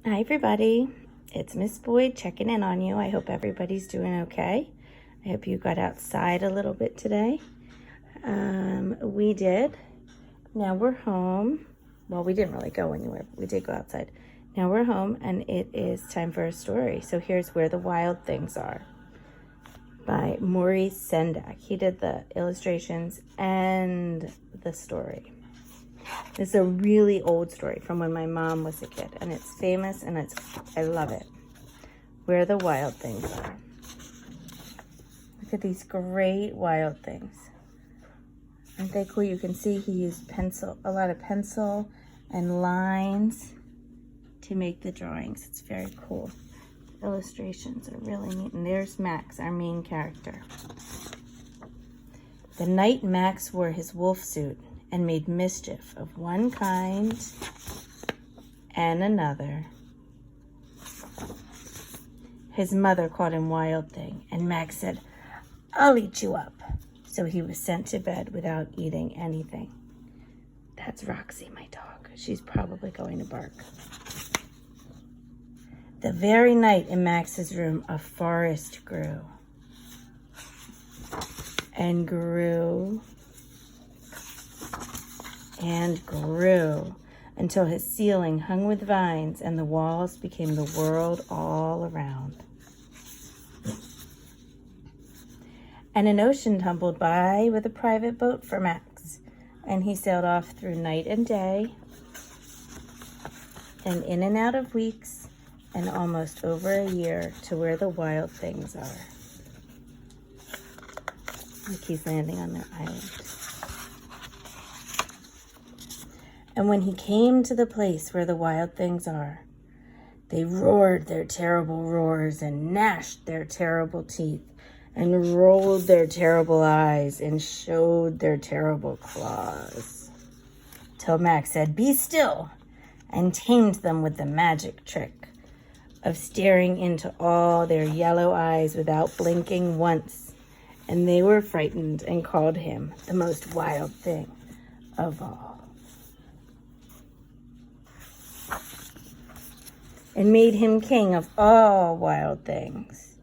Hi everybody, it's Miss Boyd checking in on you. I hope everybody's doing okay. I hope you got outside a little bit today. We did. Now we're home. Well, we didn't really go anywhere, but we did go outside. Now we're home and it is time for a story. So here's Where the Wild Things Are by Maurice Sendak. He did the illustrations and the story. It's a really old story from when my mom was a kid, and it's famous, and I love it. Where the Wild Things Are. Look at these great wild things. Aren't they cool? You can see he used a lot of pencil and lines to make the drawings. It's very cool. Illustrations are really neat. And there's Max, our main character. The night Max wore his wolf suit and made mischief of one kind and another, his mother called him Wild Thing, and Max said, "I'll eat you up." So he was sent to bed without eating anything. That's Roxy, my dog. She's probably going to bark. The very night in Max's room, a forest grew and grew and grew until his ceiling hung with vines and the walls became the world all around. And an ocean tumbled by with a private boat for Max, and he sailed off through night and day and in and out of weeks and almost over a year to where the wild things are. Like he's landing on their island. And when he came to the place where the wild things are, they roared their terrible roars and gnashed their terrible teeth and rolled their terrible eyes and showed their terrible claws. Till Max said, "Be still," and tamed them with the magic trick of staring into all their yellow eyes without blinking once. And they were frightened and called him the most wild thing of all. And made him king of all wild things.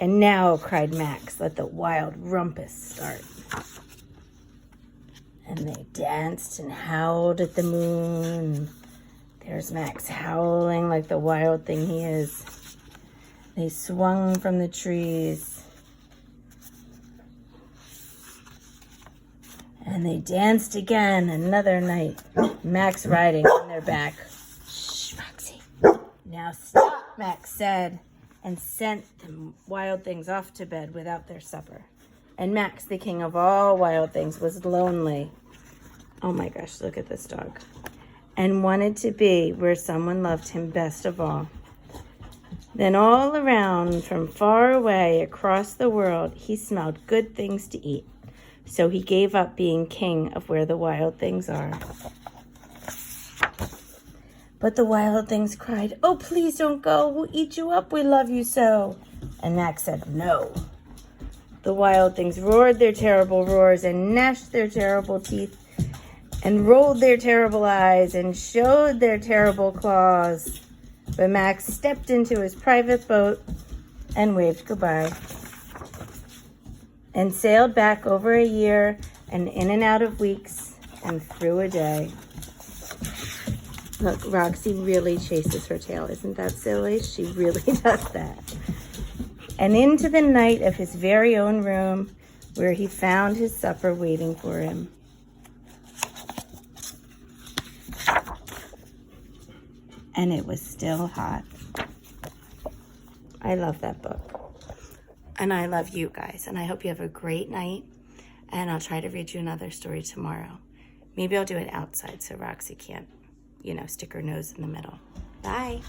And now, cried Max, let the wild rumpus start. And they danced and howled at the moon. There's Max howling like the wild thing he is. They swung from the trees. And they danced again another night, Max riding on their back. "Now stop," Max said, and sent the wild things off to bed without their supper. And Max, the king of all wild things, was lonely. Oh my gosh, look at this dog. And wanted to be where someone loved him best of all. Then all around, from far away across the world, he smelled good things to eat. So he gave up being king of where the wild things are. But the wild things cried, "Oh, please don't go. We'll eat you up. We love you so." And Max said, "No." The wild things roared their terrible roars and gnashed their terrible teeth and rolled their terrible eyes and showed their terrible claws. But Max stepped into his private boat and waved goodbye and sailed back over a year and in and out of weeks and through a day. Look, Roxy really chases her tail. Isn't that silly? She really does that. And into the night of his very own room, where he found his supper waiting for him. And it was still hot. I love that book. And I love you guys. And I hope you have a great night. And I'll try to read you another story tomorrow. Maybe I'll do it outside so Roxy can't, stick her nose in the middle. Bye.